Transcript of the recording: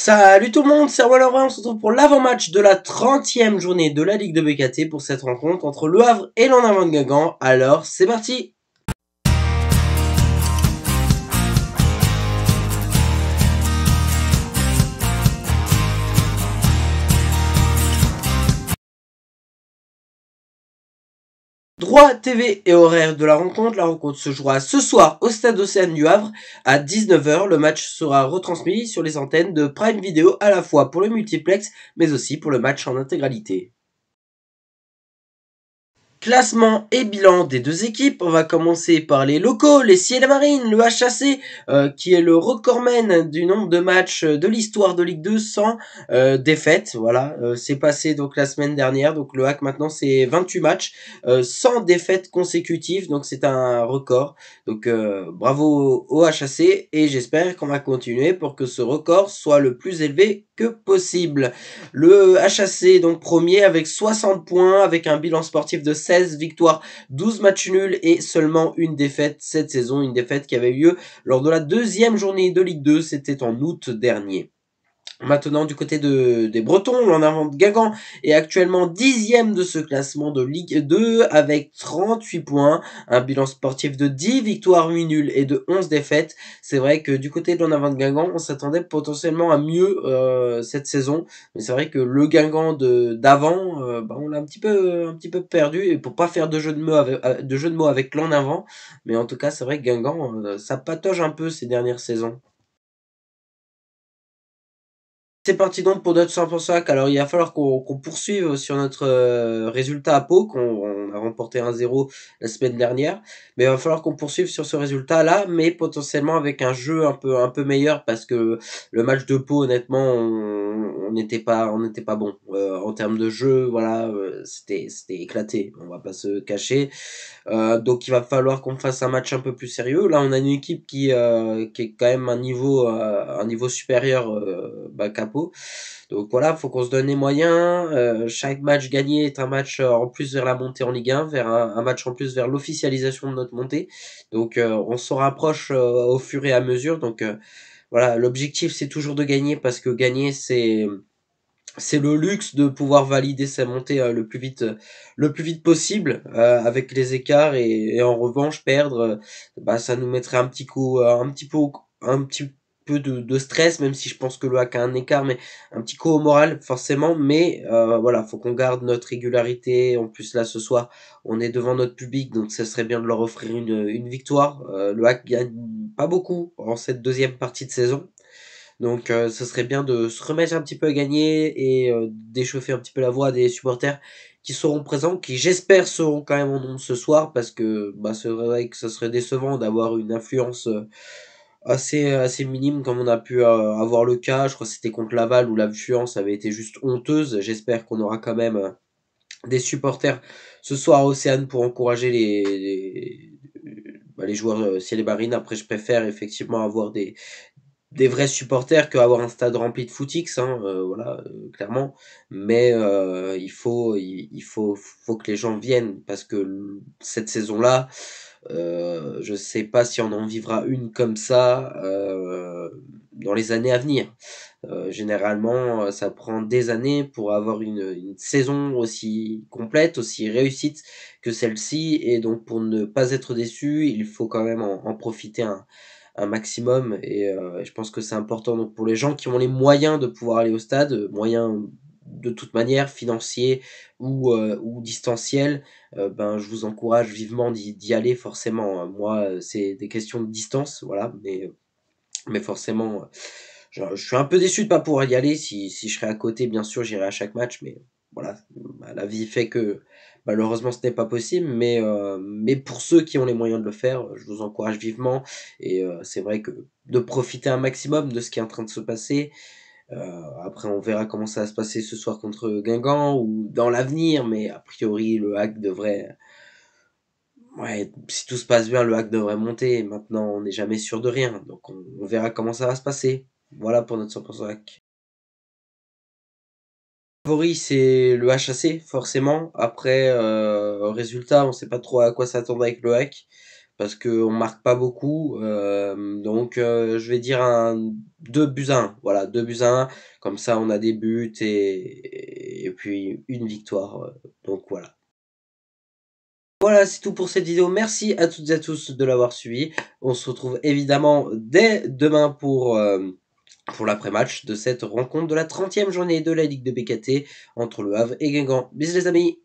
Salut tout le monde, c'est Erwan, on se retrouve pour l'avant-match de la 30e journée de la Ligue de BKT pour cette rencontre entre Le Havre et l'En Avant de Guingamp. Alors, c'est parti! Droit TV et horaire de la rencontre. La rencontre se jouera ce soir au Stade Océane du Havre à 19h. Le match sera retransmis sur les antennes de Prime Video à la fois pour le multiplex mais aussi pour le match en intégralité. Classement et bilan des deux équipes. On va commencer par les locaux, les Ciel et Marines, le HAC, qui est le recordman du nombre de matchs de l'histoire de Ligue 2 sans défaite. Voilà, c'est passé donc la semaine dernière. Donc le HAC maintenant c'est 28 matchs sans défaite consécutive. Donc c'est un record. Donc bravo au HAC et j'espère qu'on va continuer pour que ce record soit le plus élevé que possible. Le HAC donc premier avec 60 points, avec un bilan sportif de 16 victoires, 12 matchs nuls et seulement une défaite cette saison. Une défaite qui avait eu lieu lors de la deuxième journée de Ligue 2, c'était en août dernier. Maintenant, du côté des Bretons, l'En Avant de Guingamp est actuellement 10e de ce classement de Ligue 2 avec 38 points, un bilan sportif de 10 victoires, 8 nuls et de 11 défaites. C'est vrai que du côté de l'En Avant de Guingamp, on s'attendait potentiellement à mieux cette saison, mais c'est vrai que le Guingamp d'avant, on l'a un petit peu perdu, et pour pas faire de jeu de mots avec l'En Avant, mais en tout cas, c'est vrai que Guingamp, ça patauge un peu ces dernières saisons. C'est parti donc pour notre 100%. Alors il va falloir qu'on poursuive sur notre résultat à Pau, qu'on a remporté 1-0 la semaine dernière. Mais il va falloir qu'on poursuive sur ce résultat-là, mais potentiellement avec un jeu un peu meilleur, parce que le match de Pau, honnêtement, on n'était pas bon. En termes de jeu, voilà, c'était éclaté, on va pas se cacher. Donc il va falloir qu'on fasse un match un peu plus sérieux. Là, on a une équipe qui est quand même un niveau supérieur qu'à Pau. Donc voilà, faut qu'on se donne les moyens. Chaque match gagné est un match en plus vers la montée en Ligue 1, vers un match en plus vers l'officialisation de notre montée. Donc on s'en rapproche au fur et à mesure. Donc voilà, l'objectif c'est toujours de gagner, parce que gagner c'est le luxe de pouvoir valider sa montée le plus vite possible avec les écarts, et en revanche perdre, ça nous mettrait un petit peu de stress, même si je pense que le HAC a un écart, mais un petit coup au moral forcément. Mais voilà, faut qu'on garde notre régularité. En plus là ce soir on est devant notre public, donc ça serait bien de leur offrir une victoire. Le HAC gagne pas beaucoup en cette deuxième partie de saison, donc ce serait bien de se remettre un petit peu à gagner, et d'échauffer un petit peu la voix des supporters qui seront présents, qui j'espère seront quand même en nombre ce soir, parce que c'est vrai que ça serait décevant d'avoir une influence assez minime comme on a pu avoir le cas. Je crois que c'était contre Laval où l'influence avait été juste honteuse. J'espère qu'on aura quand même des supporters ce soir à Océane pour encourager les joueurs Ciel et Marine. Après, je préfère effectivement avoir des vrais supporters qu'avoir un stade rempli de footix, hein, voilà, clairement. Mais faut que les gens viennent, parce que cette saison-là, je sais pas si on en vivra une comme ça dans les années à venir. Généralement, ça prend des années pour avoir une saison aussi complète, aussi réussite que celle-ci, et donc pour ne pas être déçu, il faut quand même en profiter un maximum. Et je pense que c'est important donc pour les gens qui ont les moyens de pouvoir aller au stade, moyens de toute manière financiers ou distanciels. Je vous encourage vivement d'y aller forcément, hein. Moi, c'est des questions de distance, voilà, mais forcément, je suis un peu déçu de pas pouvoir y aller. Si je serais à côté, bien sûr, j'irais à chaque match, mais voilà, la vie fait que malheureusement ce n'est pas possible. Mais pour ceux qui ont les moyens de le faire, je vous encourage vivement. Et c'est vrai que de profiter un maximum de ce qui est en train de se passer. Après, on verra comment ça va se passer ce soir contre Guingamp ou dans l'avenir, mais a priori, le HAC devrait, ouais, si tout se passe bien, le HAC devrait monter. Maintenant, on n'est jamais sûr de rien, donc on verra comment ça va se passer. Voilà pour notre 100% HAC. Favori, c'est le HAC, forcément. Après, résultat, on sait pas trop à quoi s'attendre avec le HAC, parce qu'on marque pas beaucoup. Donc je vais dire un 2-1. Voilà, 2-1. Comme ça, on a des buts et puis une victoire. Donc voilà. Voilà, c'est tout pour cette vidéo. Merci à toutes et à tous de l'avoir suivi. On se retrouve évidemment dès demain pour l'après-match de cette rencontre de la 30e journée de la Ligue de BKT entre Le Havre et Guingamp. Bisous les amis!